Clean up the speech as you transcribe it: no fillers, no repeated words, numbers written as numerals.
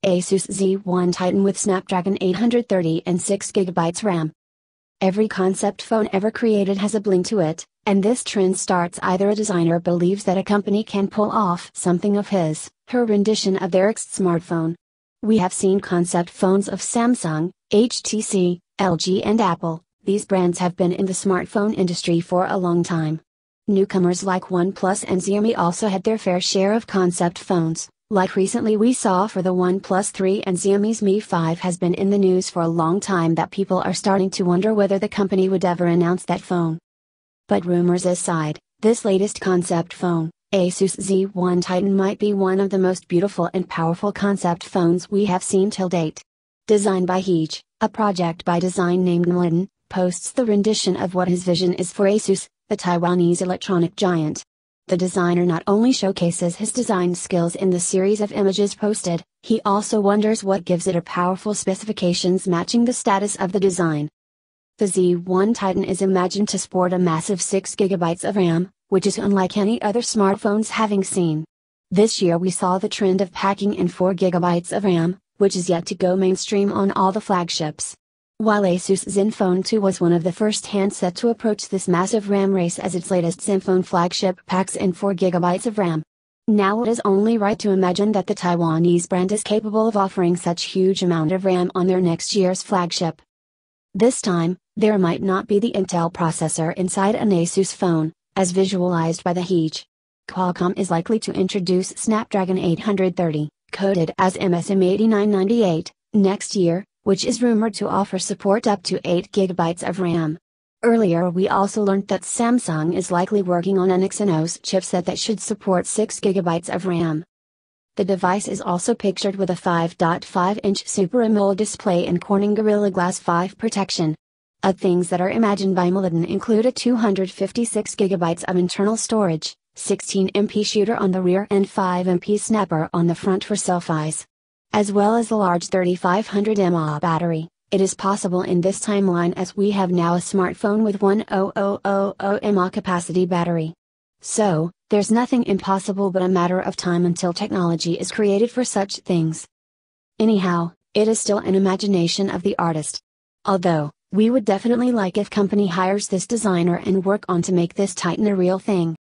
Asus Z1 Titan with Snapdragon 830 and 6GB RAM. Every concept phone ever created has a bling to it, and this trend starts either a designer believes that a company can pull off something of her rendition of their next smartphone. We have seen concept phones of Samsung, HTC, LG and Apple. These brands have been in the smartphone industry for a long time. Newcomers like OnePlus and Xiaomi also had their fair share of concept phones, like recently we saw for the OnePlus 3, and Xiaomi's Mi 5 has been in the news for a long time that people are starting to wonder whether the company would ever announce that phone. But rumors aside, this latest concept phone, Asus Z1 Titan, might be one of the most beautiful and powerful concept phones we have seen till date. Designed by Hege, a project by design named Mladen, posts the rendition of what his vision is for Asus, the Taiwanese electronic giant. The designer not only showcases his design skills in the series of images posted, he also wonders what gives it a powerful specifications matching the status of the design. The Z1 Titan is imagined to sport a massive 6GB of RAM, which is unlike any other smartphones having seen. This year we saw the trend of packing in 4GB of RAM, which is yet to go mainstream on all the flagships. While Asus Zenfone 2 was one of the first handsets to approach this massive RAM race, as its latest Zenfone flagship packs in 4GB of RAM. Now it is only right to imagine that the Taiwanese brand is capable of offering such huge amount of RAM on their next year's flagship. This time, there might not be the Intel processor inside an Asus phone, as visualized by the Hege. Qualcomm is likely to introduce Snapdragon 830, coded as MSM8998, next year, which is rumored to offer support up to 8GB of RAM. Earlier we also learned that Samsung is likely working on an Exynos chipset that should support 6GB of RAM. The device is also pictured with a 5.5-inch Super AMOLED display and Corning Gorilla Glass 5 protection. Things that are imagined by Mladen include a 256GB of internal storage, 16MP shooter on the rear and 5MP snapper on the front for selfies. As well as the large 3500 mAh battery. It is possible in this timeline as we have now a smartphone with 1000 mAh capacity battery. So, there's nothing impossible but a matter of time until technology is created for such things. Anyhow, it is still an imagination of the artist. Although, we would definitely like if company hires this designer and work on to make this Titan a real thing.